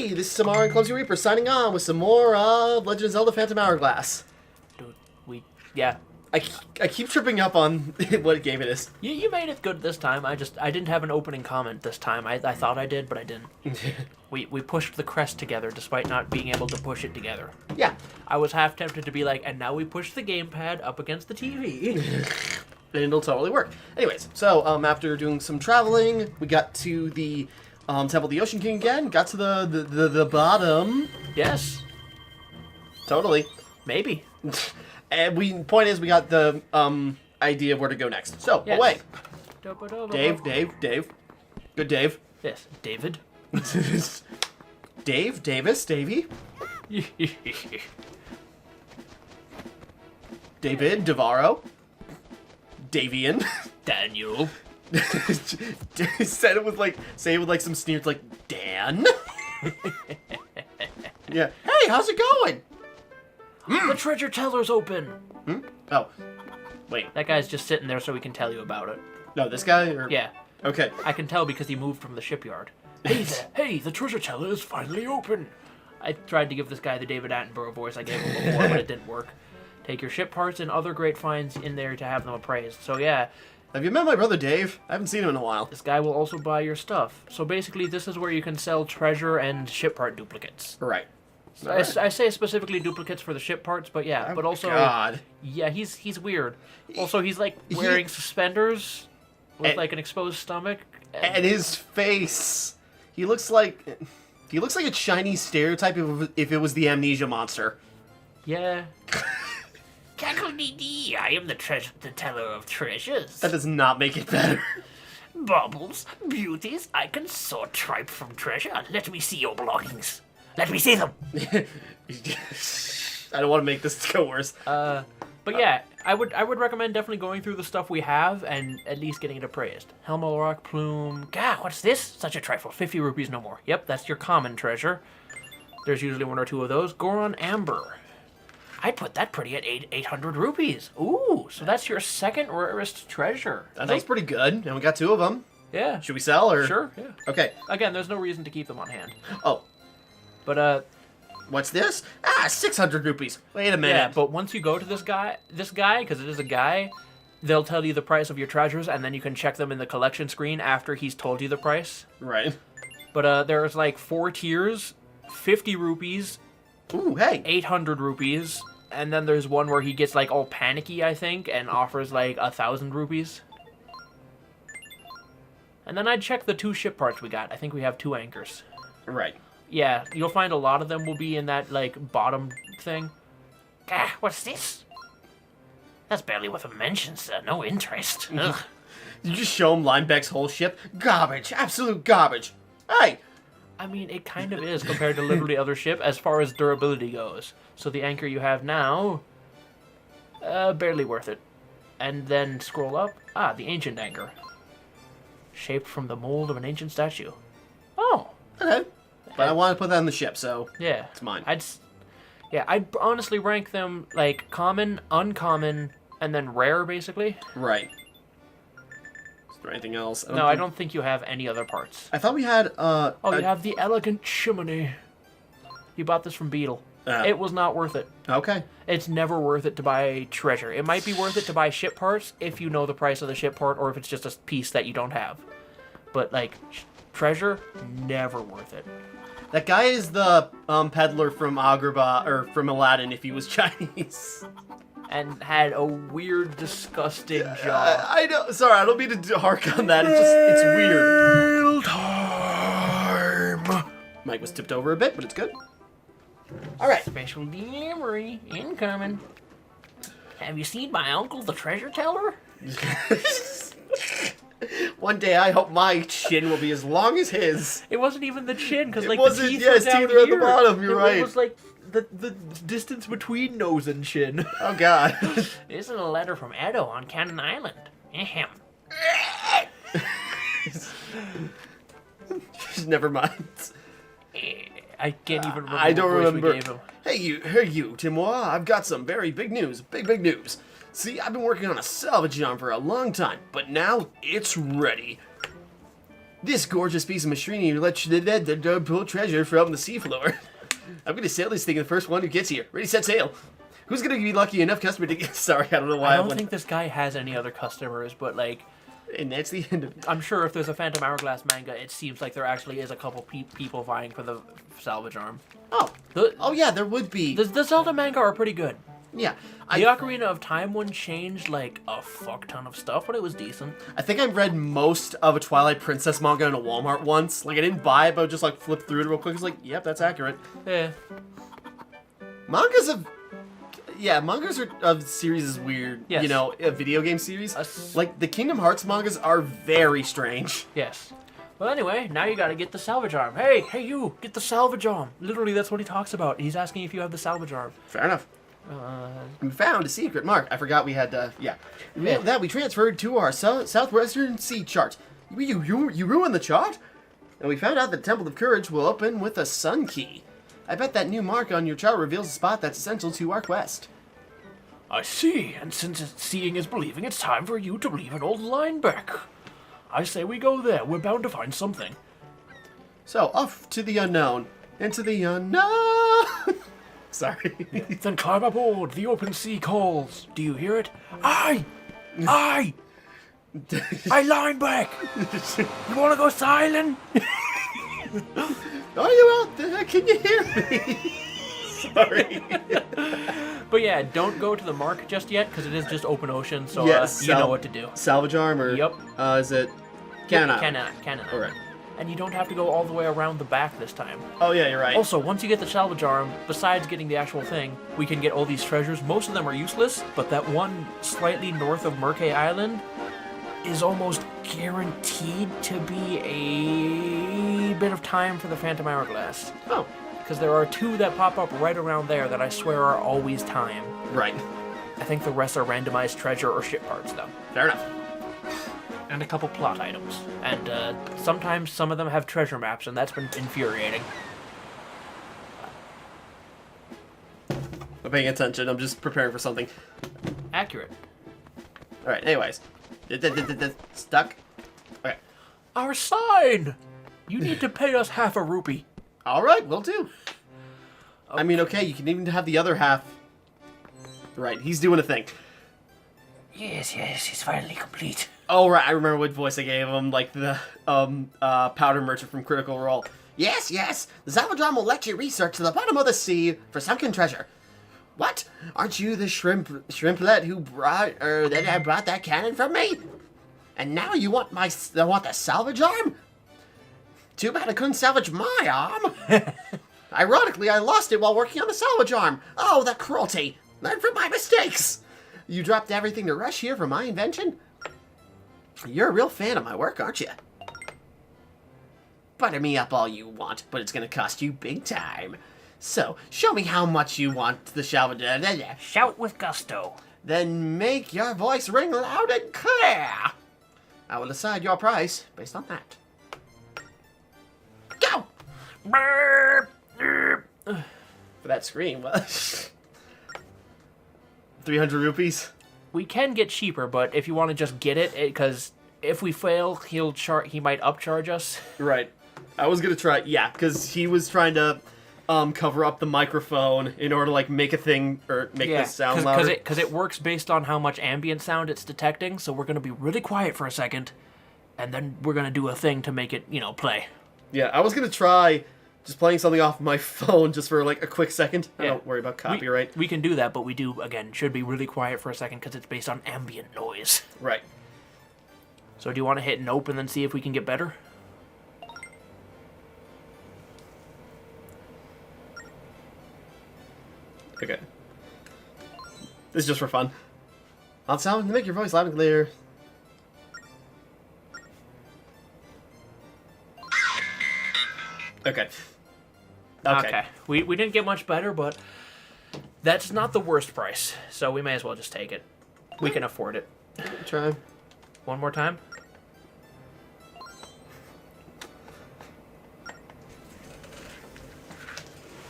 Hey, this is Timmara And ClumsyReaper signing on with some more of Legend of Zelda Phantom Hourglass. Dude, I keep tripping up on what game it is. You made it good this time. I didn't have an opening comment this time. I thought I did, but I didn't. We pushed the crest together despite not being able to push it together. Yeah. I was half tempted to be like, and now we push the gamepad up against the TV. And it'll totally work. Anyways, so after doing some traveling, we got to the Temple of the Ocean King again. Got to the bottom. Yes. Totally. Maybe. And point is, we got the idea of where to go next. So, Yes. away. Dave. Good Dave. Yes, David. Davis, Davey. David, Devaro. Davian. Daniel. Say it with like some sneers, like Dan. Yeah. Hey, how's it going? The treasure teller's open. Oh, wait. That guy's just sitting there so we can tell you about it. No, this guy. Or... Yeah. Okay. I can tell because he moved from the shipyard. Hey there. Hey, the treasure teller is finally open. I tried to give this guy the David Attenborough voice I gave him before, but it didn't work. Take your ship parts and other great finds in there to have them appraised. So yeah. Have you met my brother Dave? I haven't seen him in a while. This guy will also buy your stuff. So basically, this is where you can sell treasure and ship part duplicates. Right. I say specifically duplicates for the ship parts, but yeah, Oh, but also, God. Yeah, he's weird. Also, he's like wearing suspenders with like an exposed stomach. And his face, he looks like a Chinese stereotype if it was the Amnesia monster. Yeah. Cackle-dee-dee, I am the teller of treasures. That does not make it better. Baubles, beauties, I can sort tripe from treasure. Let me see your belongings. Let me see them. I don't want to make this go worse. But yeah, I would recommend definitely going through the stuff we have and at least getting it appraised. Helm Rock Plume. Gah, what's this? Such a trifle. 50 rupees no more. Yep, that's your common treasure. There's usually one or two of those. Goron Amber. I'd put that pretty at 800 rupees. Ooh, so that's your second rarest treasure. That's pretty good. And we got two of them. Yeah. Should we sell or? Sure, yeah. Okay. Again, there's no reason to keep them on hand. Oh. But, what's this? 600 rupees. Wait a minute. Yeah, but once you go to this guy, because it is a guy, they'll tell you the price of your treasures, and then you can check them in the collection screen after he's told you the price. Right. But there's like 4 tiers, 50 rupees, Ooh, hey. 800 rupees, and then there's one where he gets like all panicky, I think, and offers like 1,000 rupees. And then I'd check the 2 ship parts we got. I think we have 2 anchors. Right. Yeah, you'll find a lot of them will be in that, like, bottom thing. Ah, what's this? That's barely worth a mention, sir. No interest. Ugh. You just show him Linebeck's whole ship? Garbage. Absolute garbage. Hey! I mean, it kind of is compared to literally other ship as far as durability goes. So the anchor you have now, barely worth it. And then scroll up. Ah, the ancient anchor. Shaped from the mold of an ancient statue. Oh. Okay. But I want to put that on the ship, so yeah, it's mine. I'd honestly rank them like common, uncommon, and then rare, basically. Right. Is there anything else? I don't think you have any other parts. I thought we had, Oh, you have the elegant chimney. You bought this from Beetle. It was not worth it. Okay. It's never worth it to buy treasure. It might be worth it to buy ship parts if you know the price of the ship part, or if it's just a piece that you don't have. But, like, treasure, never worth it. That guy is the peddler from Agrabah, or from Aladdin if he was Chinese. And had a weird, disgusting jaw. I know. Sorry, I don't mean to hark on that. It's weird. Time. Mike was tipped over a bit, but it's good. All right. Special delivery incoming. Have you seen my uncle, the treasure teller? One day, I hope my chin will be as long as his. It wasn't even the chin, because like wasn't, the teeth yeah, were his down teeth were at the here. bottom. You're right. It was like the distance between nose and chin. Oh God. This is a letter from Edo on Cannon Island. Ahem. Never mind. I can't even remember. I don't what voice we remember. gave him. Hey you, Timmara. I've got some very big news. Big news. See, I've been working on a salvage yarn for a long time, but now it's ready. This gorgeous piece of machinery lets you pull treasure from the seafloor. I'm gonna sail this thing the first one who gets here. Ready, set, sail. Who's gonna be lucky enough customer to get... Sorry, I don't know why I don't think this guy has any other customers, but like... And that's the end of it. I'm sure if there's a Phantom Hourglass manga, it seems like there actually is a couple people vying for the salvage arm. Oh. Oh yeah, there would be. The Zelda manga are pretty good. Yeah. The Ocarina of Time one changed like a fuck ton of stuff, but it was decent. I think I read most of a Twilight Princess manga in a Walmart once. Like, I didn't buy it, but I just, like, flipped through it real quick. It's like, yep, that's accurate. Yeah. Mangas of... Yeah, mangas of series is weird. Yes. You know, a video game series. Like, the Kingdom Hearts mangas are very strange. Yes. Well, anyway, now you gotta get the salvage arm. Hey, you, get the salvage arm. Literally, that's what he talks about. He's asking if you have the salvage arm. Fair enough. We found a secret mark. I forgot we had, yeah. That we transferred to our southwestern sea chart. You ruined the chart? And we found out that the Temple of Courage will open with a sun key. I bet that new mark on your chart reveals a spot that's essential to our quest. I see, and since seeing is believing, it's time for you to leave an old line back. I say we go there. We're bound to find something. So, off to the unknown. Into the unknown. Sorry. Then climb aboard. The open sea calls. Do you hear it? I line back. You want to go silent? Are you out there? Can you hear me? Sorry. But yeah, don't go to the mark just yet, because it is just open ocean, so yes, you know what to do. Salvage arm, or... Yep. Is it... Cannon. Cannon. Alright. And you don't have to go all the way around the back this time. Oh yeah, you're right. Also, once you get the salvage arm, besides getting the actual thing, we can get all these treasures. Most of them are useless, but that one slightly north of Merkay Island is almost guaranteed to be a bit of time for the Phantom Hourglass. Oh. Because there are two that pop up right around there that I swear are always time. Right. I think the rest are randomized treasure or ship parts, though. Fair enough. And a couple plot items. And sometimes some of them have treasure maps, and that's been infuriating. I'm paying attention. I'm just preparing for something. Accurate. Alright, anyways. Stuck. Okay. Our sign! You need to pay us half a rupee. Alright, will do. Okay. I mean, okay, you can even have the other half. Right, he's doing a thing. Yes, he's finally complete. Oh, right, I remember what voice I gave him, like the, powder merchant from Critical Role. Yes, the salvage arm will let you research to the bottom of the sea for sunken treasure. What? Aren't you the shrimplet who brought that cannon from me? And now you want the salvage arm? Too bad I couldn't salvage my arm. Ironically, I lost it while working on the salvage arm. Oh, the cruelty. Learn from my mistakes. You dropped everything to rush here for my invention? You're a real fan of my work, aren't you? Butter me up all you want, but it's gonna cost you big time. So, show me how much you want the salvage. Shout with gusto. Then make your voice ring loud and clear. I will decide your price based on that. Go! For that scream, well, 300 rupees. We can get cheaper, but if you want to just get it, because if we fail, he might upcharge us. Right. I was gonna try, yeah, because he was trying to cover up the microphone in order to like make a thing or make the sound louder. Because it works based on how much ambient sound it's detecting. So we're gonna be really quiet for a second, and then we're gonna do a thing to make it, play. Yeah, I was gonna try just playing something off my phone just for like a quick second. I don't worry about copyright. We can do that, but we do, again, should be really quiet for a second because it's based on ambient noise. Right. So do you want to hit nope and then see if we can get better? Okay. This is just for fun. I'll sound to make your voice loud and clear. Okay. Okay. We didn't get much better, but that's not the worst price, so we may as well just take it. We can afford it. Try. One more time?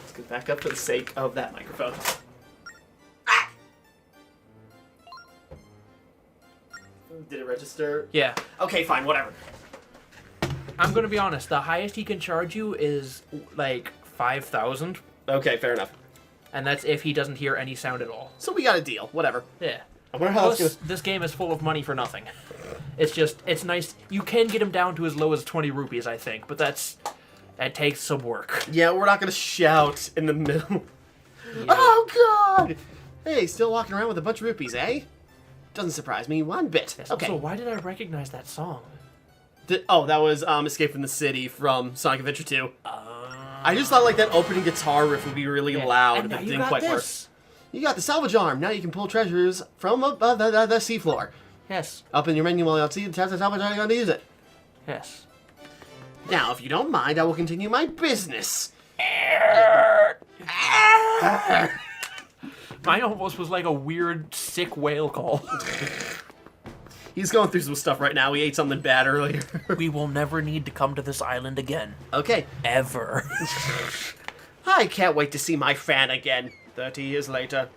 Let's get back up for the sake of that microphone. Did it register? Yeah. Okay, fine, whatever. I'm gonna be honest. The highest he can charge you is like 5,000, Okay, fair enough. and that's if he doesn't hear any sound at all. So we got a deal. Whatever. Yeah. I wonder how Plus, this game is full of money for nothing. It's nice. You can get him down to as low as 20 rupees, I think, but that takes some work. Yeah, we're not gonna shout in the middle. Yeah. Oh God! Hey, still walking around with a bunch of rupees, eh? Doesn't surprise me one bit. Yes, Okay. Also, why did I recognize that song? Oh, that was Escape from the City from Sonic Adventure 2. I just thought like that opening guitar riff would be really loud, And now but it you didn't got quite work. this. You got the salvage arm. Now you can pull treasures from above the seafloor. Yes. Up in your menu while you see the tabs of salvage arm, you're going to use it. Yes. Now, if you don't mind, I will continue my business. Mine almost was like a weird, sick whale call. He's going through some stuff right now. He ate something bad earlier. We will never need to come to this island again. Okay. Ever. I can't wait to see my fan again. 30 years later.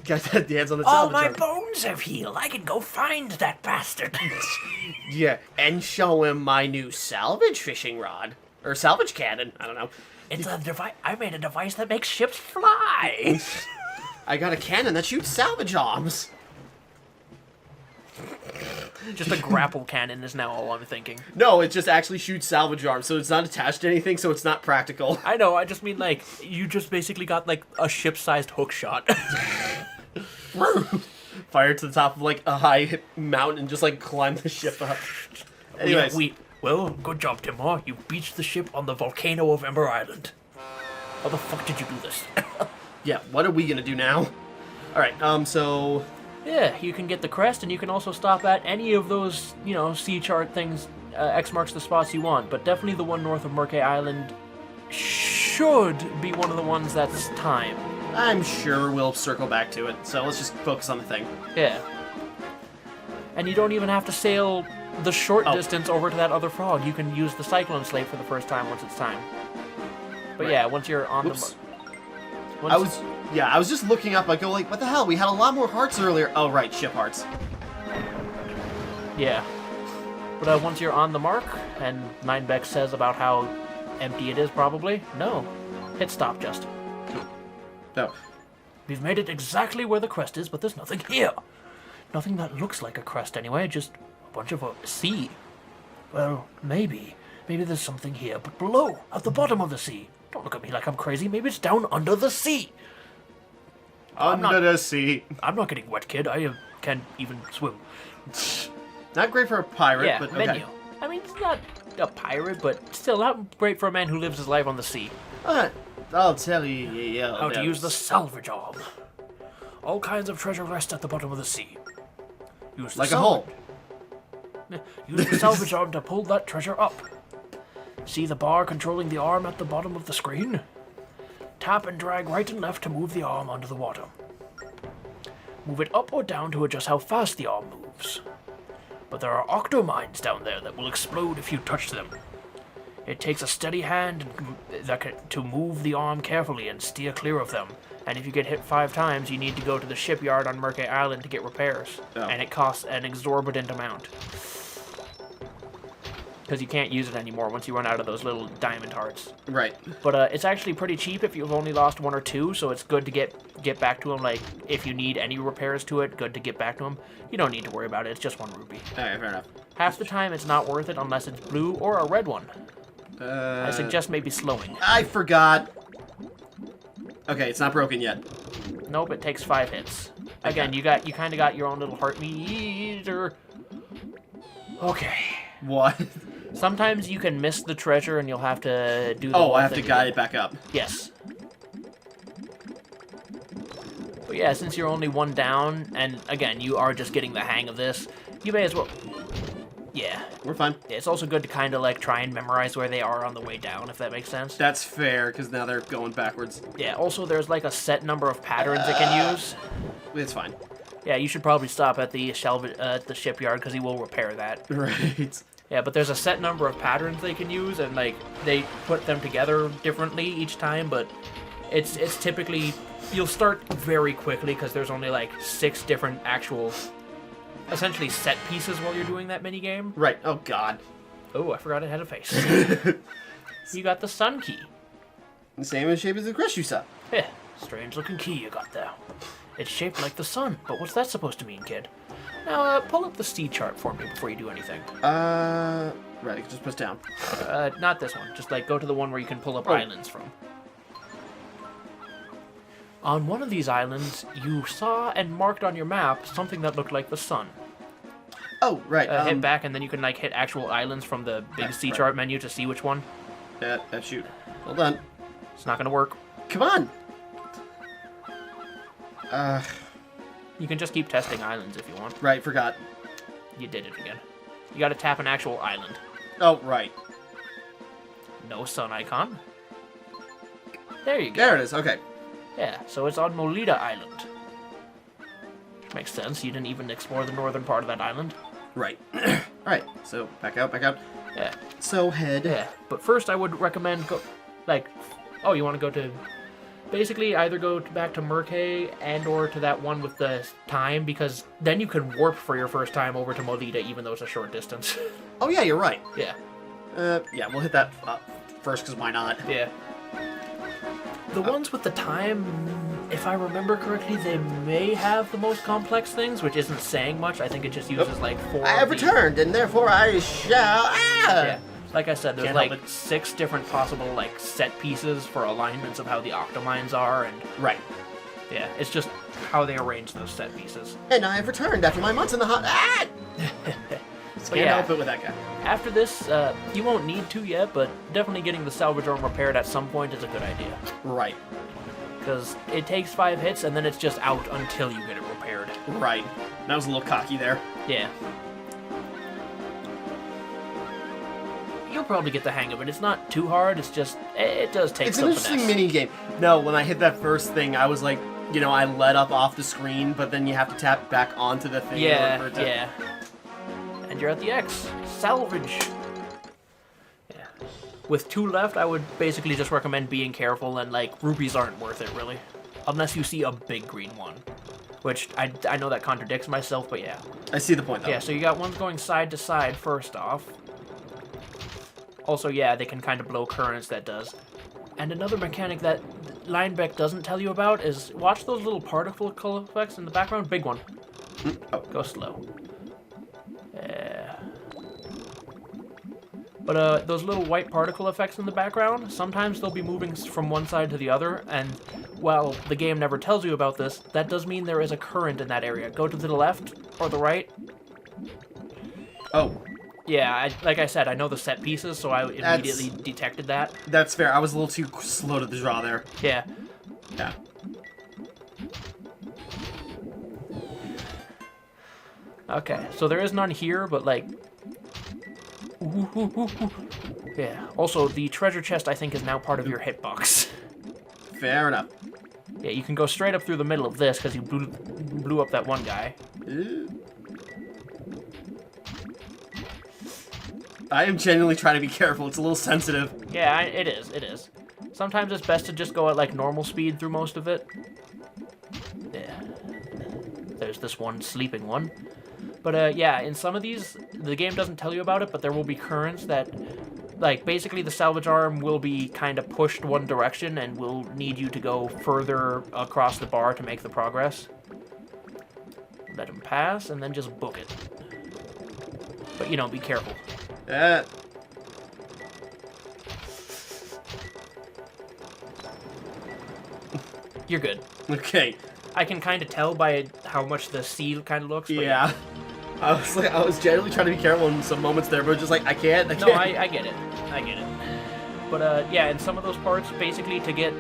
Got that dance on the All salvage my arm. bones have healed. I can go find that bastard. Yeah, and show him my new salvage fishing rod. Or salvage cannon. I don't know. It's a device. I made a device that makes ships fly. I got a cannon that shoots salvage arms. Just a grapple cannon is now all I'm thinking. No, it just actually shoots salvage arms, so it's not attached to anything, so it's not practical. I know. I just mean like you just basically got like a ship-sized hook shot. Fire to the top of like a high mountain and just like climb the ship up. Anyways, Well, good job, Timmara. You beached the ship on the volcano of Ember Island. How the fuck did you do this? yeah, what are we gonna do now? Alright, so... Yeah, you can get the crest, and you can also stop at any of those, sea chart things, X marks the spots you want, but definitely the one north of Murkay Island should be one of the ones that's time. I'm sure we'll circle back to it, so let's just focus on the thing. Yeah. And you don't even have to sail the short distance over to that other frog. You can use the Cyclone Slate for the first time once it's time. But Right. yeah, once you're on Whoops. the... I was just looking up, I go like, what the hell, we had a lot more hearts earlier. Oh right, ship hearts. Yeah. But once you're on the mark, and Ninebeck says about how empty it is probably, no. Hit stop just. No. We've made it exactly where the crest is, but there's nothing here. Nothing that looks like a crest anyway, just a bunch of a sea. Well, maybe. Maybe there's something here, but below, at the bottom of the sea. Don't look at me like I'm crazy. Maybe it's down under the sea. Under the sea. I'm not getting wet, kid. I can't even swim. Not great for a pirate, Yeah, but okay. menu. I mean, it's not a pirate, but still not great for a man who lives his life on the sea. I'll tell you. How to use the salvage arm. All kinds of treasure rest at the bottom of the sea. Use the Like a hole. Use the salvage arm to pull that treasure up. See the bar controlling the arm at the bottom of the screen? Tap and drag right and left to move the arm under the water. Move it up or down to adjust how fast the arm moves. But there are octomines down there that will explode if you touch them. It takes a steady hand to move the arm carefully and steer clear of them. And if you get hit 5 times, you need to go to the shipyard on Murkay Island to get repairs. Oh. And it costs an exorbitant amount. Because you can't use it anymore once you run out of those little diamond hearts. Right. But it's actually pretty cheap if you've only lost 1 or 2, so it's good to get back to them. Like, if you need any repairs to it, good to get back to them. You don't need to worry about it, it's just 1 rupee. Alright, fair enough. Half the time it's not worth it unless it's blue or a red one. I suggest maybe slowing. I forgot. Okay, it's not broken yet. Nope, it takes 5 hits. Again, you kind of got your own little heart meter. Okay. What? Sometimes you can miss the treasure and you'll have to do the Oh, whole I have to thing guide again. it back up. Yes. But yeah, since you're only 1 down, and again, you are just getting the hang of this, you may as well... Yeah. We're fine. Yeah, it's also good to kind of like try and memorize where they are on the way down, if that makes sense. That's fair, because now they're going backwards. Yeah, also there's like a set number of patterns it can use. It's fine. Yeah, you should probably stop at the shipyard, because he will repair that. Right. Yeah, but there's a set number of patterns they can use, and like they put them together differently each time. But it's typically you'll start very quickly because there's only like 6 different actual, essentially set pieces while you're doing that mini game. Right. Oh, God. Oh, I forgot it had a face. You got the sun key. The same in shape as the crest you saw. Yeah, strange looking key you got there. It's shaped like the sun, but what's that supposed to mean, kid? Now, pull up the sea chart for me before you do anything. Right, just push down. Not this one. Just, like, go to the one where you can pull up islands from. On one of these islands, you saw and marked on your map something that looked like the sun. Oh, right. Hit back, and then you can, like, hit actual islands from the big sea chart menu to see which one. Shoot. Hold on. It's not gonna work. Come on! You can just keep testing islands if you want. Right, forgot. You did it again. You gotta tap an actual island. Oh, right. No sun icon. There you go. There it is, okay. Yeah, so it's on Molita Island. Makes sense, you didn't even explore the northern part of that island. Right. Alright, so back out. Yeah. So head. Yeah, but first I would recommend you want to go to... Basically, either go back to Murkay and or to that one with the time, because then you can warp for your first time over to Molita, even though it's a short distance. Oh yeah, you're right. Yeah. Yeah, we'll hit that first, because why not? Yeah. The ones with the time, if I remember correctly, they may have the most complex things, which isn't saying much. I think it just uses like 4. I have returned, and therefore I shall. Yeah. Like I said, there's Can't like help it. 6 different possible like set pieces for alignments of how the octomines are, and Right. yeah, it's just how they arrange those set pieces. And I have returned after my months in the hot. So Can't yeah, help it with that guy. after this, you won't need to yet, but definitely getting the salvage arm repaired at some point is a good idea. Right. Because it takes 5 hits, and then it's just out until you get it repaired. Right. That was a little cocky there. Yeah. You'll probably get the hang of it. It's not too hard, it's just, it does take It's an some interesting finesse. mini game. No, when I hit that first thing, I was like, I let up off the screen, but then you have to tap back onto the thing. in order for it to... Yeah. And you're at the X. Salvage. Yeah. With 2 left, I would basically just recommend being careful, and, like, rupees aren't worth it, really. Unless you see a big green one. Which, I know that contradicts myself, but yeah. I see the point, though. Yeah, so you got ones going side to side, first off. Also, yeah, they can kind of blow currents, that does. And another mechanic that Linebeck doesn't tell you about is watch those little particle effects in the background. Big one. Oh. Go slow. Yeah. But those little white particle effects in the background, sometimes they'll be moving from one side to the other, and while the game never tells you about this, that does mean there is a current in that area. Go to the left or the right. Oh. Yeah, like I said, I know the set pieces, so I immediately detected that. That's fair. I was a little too slow to the draw there. Yeah. Yeah. Okay, so there is none here, but like... Yeah. Also, the treasure chest, I think, is now part of your hitbox. Fair enough. Yeah, you can go straight up through the middle of this, because you blew up that one guy. I am genuinely trying to be careful. It's a little sensitive. Yeah, it is. Sometimes it's best to just go at, like, normal speed through most of it. Yeah. There's this one sleeping one. But, yeah, in some of these, the game doesn't tell you about it, but there will be currents that, like, basically the salvage arm will be kind of pushed one direction and will need you to go further across the bar to make the progress. Let him pass, and then just book it. But, be careful. You're good. Okay. I can kind of tell by how much the sea kind of looks. But Yeah. I was generally trying to be careful in some moments there, but just like, I can't. No, I get it. But, yeah, in some of those parts, basically, to get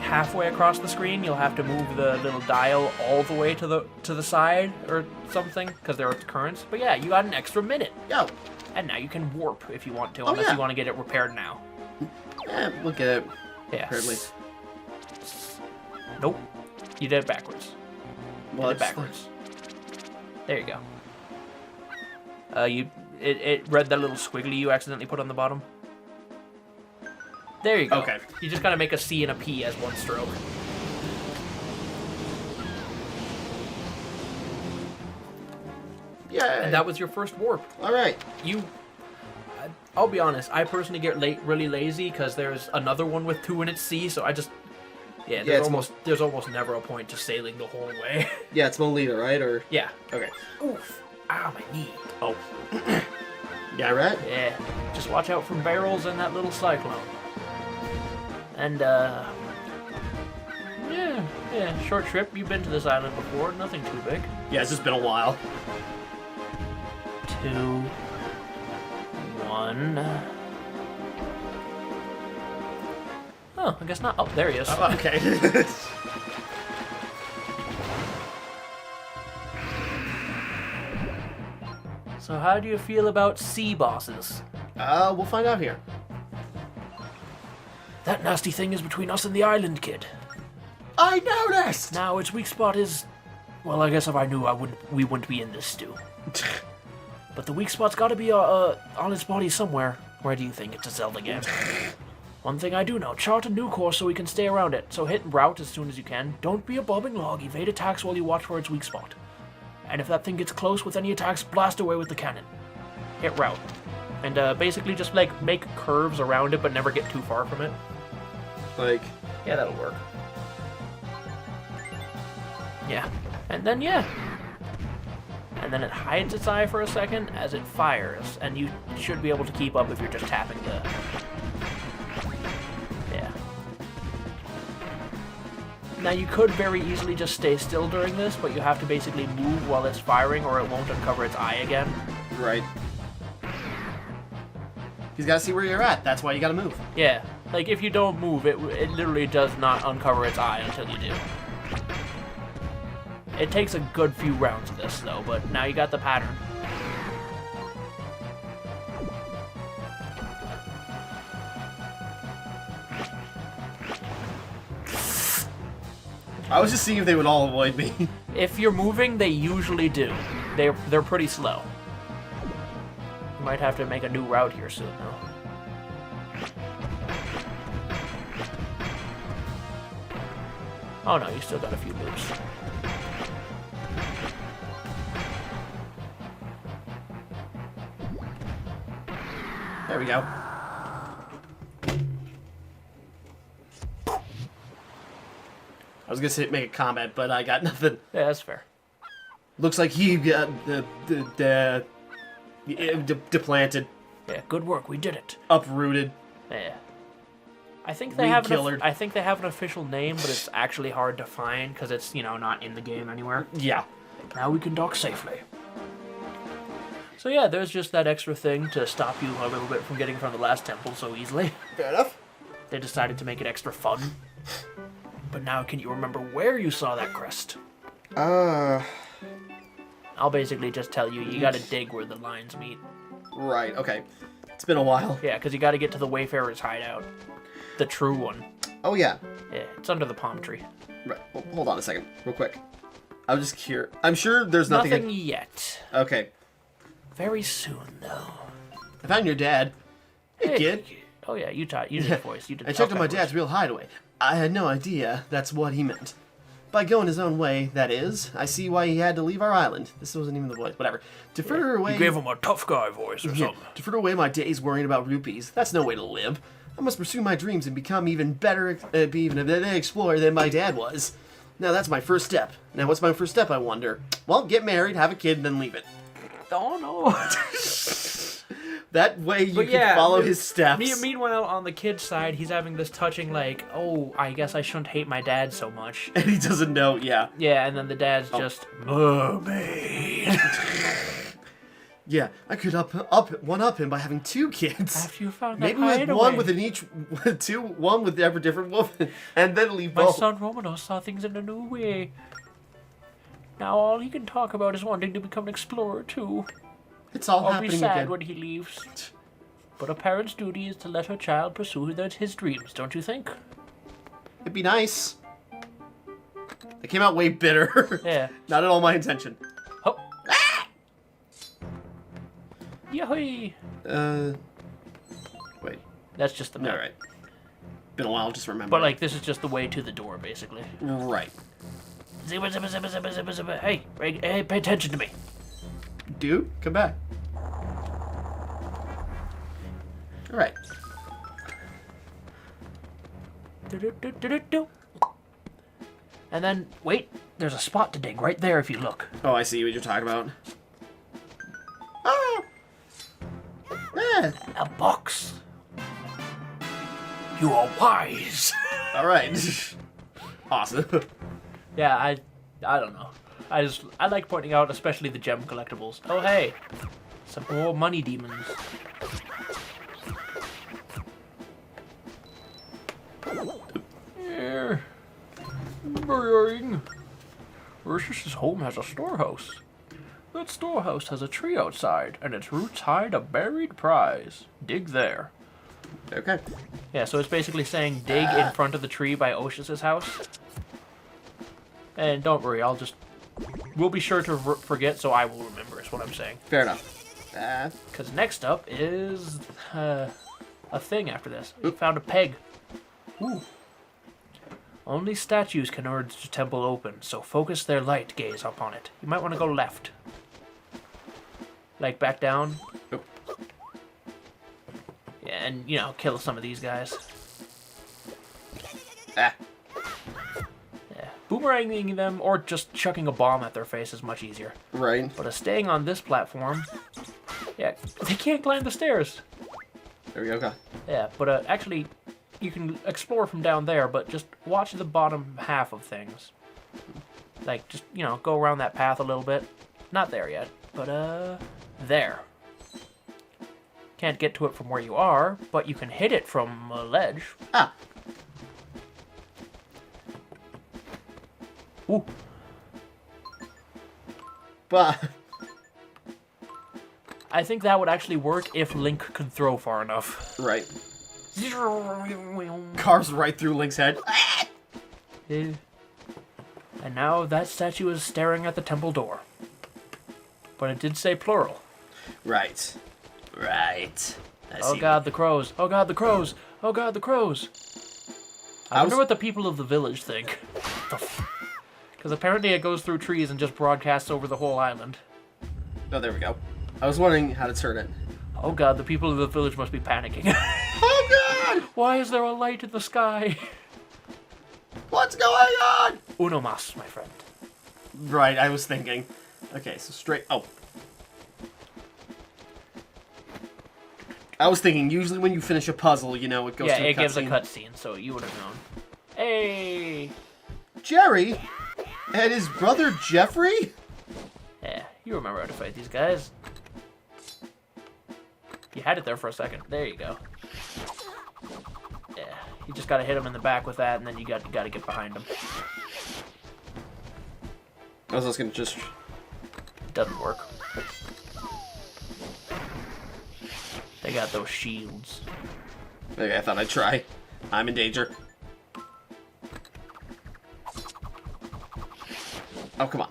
halfway across the screen, you'll have to move the little dial all the way to the side or something, because there are currents. But, yeah, you got an extra minute. Yo. And now you can warp if you want to, unless you want to get it repaired now. We'll get it. Yeah. Apparently. Nope. You did it backwards. Well, Did it backwards. There you go. It read that little squiggly you accidentally put on the bottom. There you go. Okay. You just gotta make a C and a P as one stroke. Yeah. And that was your first warp. All right. You... I'll be honest. I personally get really lazy because there's another one with 2 in its sea, so I just there's almost never a point to sailing the whole way. Yeah, it's Molina, right? Or Yeah. okay. Oof. Ow, my knee. Oh. Yeah, right. Yeah. Just watch out for barrels and that little cyclone. And yeah, short trip. You've been to this island before. Nothing too big. Yeah, it's just been a while. 2, 1. Oh, I guess not. Oh, there he is. Oh, okay. So how do you feel about sea bosses? We'll find out here. That nasty thing is between us and the island, kid. I noticed. Now its weak spot is, well, I guess if I knew, we wouldn't be in this stew. But the weak spot's got to be on its body somewhere. Where do you think? It's a Zelda game. One thing I do know, chart a new course so we can stay around it. So hit route as soon as you can. Don't be a bobbing log. Evade attacks while you watch for its weak spot. And if that thing gets close with any attacks, blast away with the cannon. Hit route. And basically just like make curves around it but never get too far from it. Like, Yeah, that'll work. Yeah. And then, yeah. And then it hides its eye for a second as it fires. And you should be able to keep up if you're just tapping the... Yeah. Now, you could very easily just stay still during this, but you have to basically move while it's firing or it won't uncover its eye again. right. He's got to see where you're at. That's why you got to move. Yeah. Like, if you don't move, it literally does not uncover its eye until you do. It takes a good few rounds of this, though, but now you got the pattern. I was just seeing if they would all avoid me. If you're moving, they usually do. They're pretty slow. You might have to make a new route here soon, though. Oh no, you still got a few moves. There we go. I was gonna say make a comment, but I got nothing. Yeah, that's fair. Looks like he got deplanted, Yeah, good work. We did it. uprooted. Yeah. I think they have Re-killered. I think they have an official name, but it's actually hard to find because it's, not in the game anywhere. Yeah. Now we can dock safely. So yeah, there's just that extra thing to stop you a little bit from getting from the last temple so easily. Fair enough. They decided to make it extra fun. But now can you remember where you saw that crest? I'll basically just tell you, you gotta dig where the lines meet. Right, okay. It's been a while. Yeah, because you gotta get to the Wayfarer's hideout. The true one. Oh, yeah. Yeah, it's under the palm tree. Right. Well, hold on a second, real quick. I was just curious. I'm sure there's nothing... Nothing yet. Okay. Very soon, though. I found your dad. Hey, kid. Oh yeah, you did the voice. You did. I checked on my dad's real hideaway. I had no idea that's what he meant. By going his own way, that is, I see why he had to leave our island. This wasn't even the voice, whatever. To fritter away... You gave him a tough guy voice or something. To fritter away my days worrying about rupees. That's no way to live. I must pursue my dreams and become even better, be even a better explorer than my dad was. Now that's my first step. Now what's my first step, I wonder? Well, get married, have a kid, and then leave it. Oh no. That way you can follow his steps. Meanwhile, on the kid's side, he's having this touching, like, oh, I guess I shouldn't hate my dad so much. And he doesn't know, yeah. Yeah, and then the dad's just, mermaid. Yeah, I could one up him by having 2 kids. After you found that Maybe with hideaway. one with one with every different woman, and then leave My both. son Romanos saw things in a new way. Now all he can talk about is wanting to become an explorer too. It's all I'll happening be sad again. when he leaves. But a parent's duty is to let her child pursue his dreams, don't you think? It'd be nice. They came out way bitter. Yeah. Not at all my intention. Oh. Yahoo! Wait. That's just the map. All right. Been a while, just remember. But like, this is just the way to the door, basically. Right. Zipper, zipper, zipper, zipper, zipper, zipper. Hey, pay attention to me. Dude, come back. Right. Do-do-do-do-do-do. And then, wait, there's a spot to dig right there if you look. Oh, I see what you're talking about. Ah! Yeah. A box. You are wise. All right. Awesome. Yeah, I don't know. I like pointing out, especially the gem collectibles. Oh, hey. Some more money demons. Here. Boring. Ursus's home has a storehouse. That storehouse has a tree outside, and its roots hide a buried prize. Dig there. Okay. Yeah, so it's basically saying dig in front of the tree by Oshus's house. And don't worry, we'll be sure to forget, so I will remember, is what I'm saying. Fair enough. Because next up is a thing after this. We found a peg. Ooh. Only statues can urge the temple open, so focus their light gaze upon it. You might want to go left. Like back down. Nope. Yeah, and, kill some of these guys. Ah. Yeah. Boomeranging them or just chucking a bomb at their face is much easier. Right. But staying on this platform, yeah, they can't climb the stairs. There we go. Okay. Yeah, but actually, you can explore from down there, but just watch the bottom half of things. Like, just, go around that path a little bit. Not there yet, but, there. Can't get to it from where you are, but you can hit it from a ledge. Ah. Ooh. But I think that would actually work if Link could throw far enough. right. Carves right through Link's head. And now that statue is staring at the temple door. But it did say plural. Right. Right. Oh god, the crows. Oh god, the crows. Oh god, the crows. I wonder what the people of the village think. Because apparently it goes through trees and just broadcasts over the whole island. Oh, there we go. I was wondering how to turn it. Oh god, the people of the village must be panicking. Oh god! Why is there a light in the sky? What's going on? Uno mas, my friend. Right, I was thinking. Okay, so straight... Oh. I was thinking, usually when you finish a puzzle, it goes to a cutscene. Yeah, it gives a cutscene, so you would have known. Hey! Jerry? And his brother Jeffrey? Yeah, you remember how to fight these guys. You had it there for a second. There you go. Yeah, you just gotta hit him in the back with that, and then you gotta get behind him. I was just gonna just... It doesn't work. They got those shields. Okay, I thought I'd try. I'm in danger. Oh, come on.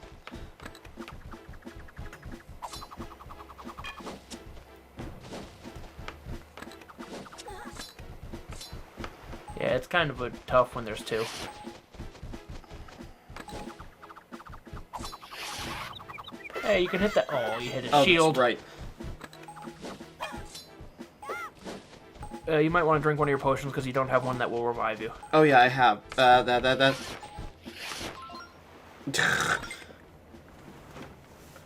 Yeah, it's kind of tough when there's two. Hey, you can hit that. Oh, you hit his shield. That's right. You might want to drink one of your potions because you don't have one that will revive you. Oh yeah, I have. That.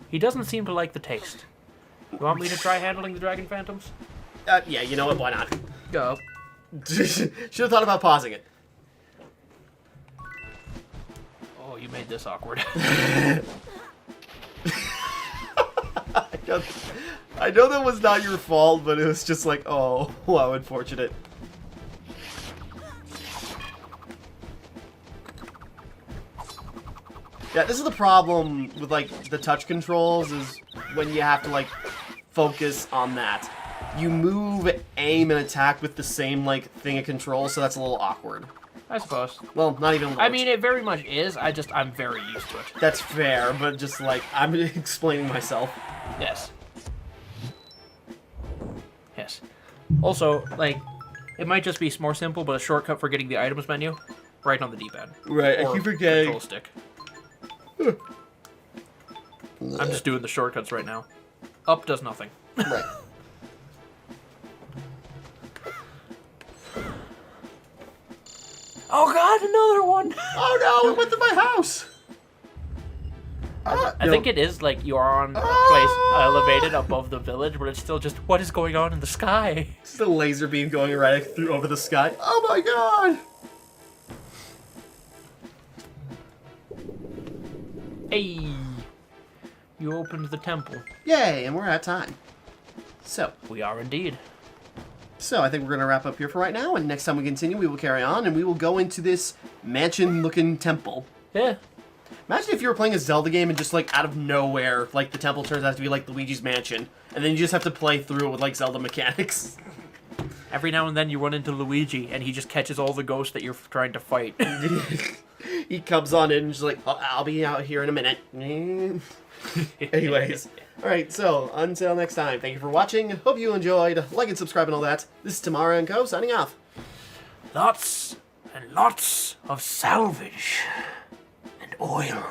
He doesn't seem to like the taste. You want me to try handling the dragon phantoms? Yeah, you know what? Why not? Go. Should have thought about pausing it. Oh, you made this awkward. I know that was not your fault, but it was just like, oh, how unfortunate. Yeah, this is the problem with, like, the touch controls, is when you have to, like, focus on that. You move, aim, and attack with the same, like, thing of control, so that's a little awkward. I suppose. Well, not even a little. I mean, it very much is. I'm very used to it. That's fair, but just, like, I'm explaining myself. Yes. Yes. Also, like, it might just be more simple, but a shortcut for getting the items menu, right on the D-pad. Right, I keep forgetting. Control stick. I'm just doing the shortcuts right now. Up does nothing. Right. Oh god, another one! Oh no, it went through my house! I think it is like you are on a place elevated above the village, but it's still just, what is going on in the sky? It's the laser beam going right through over the sky. Oh my god! Hey! You opened the temple. Yay, and we're at time. So We are indeed. I think we're going to wrap up here for right now, and next time we continue, we will carry on, and we will go into this mansion-looking temple. Yeah. Imagine if you were playing a Zelda game and just, like, out of nowhere, like, the temple turns out to be, like, Luigi's mansion, and then you just have to play through it with, like, Zelda mechanics. Every now and then you run into Luigi, and he just catches all the ghosts that you're trying to fight. He comes on in and just like, oh, I'll be out here in a minute. Anyways. Alright, so, until next time, thank you for watching. Hope you enjoyed. Like and subscribe and all that. This is Timmara and Co. signing off. Lots and lots of salvage and oil.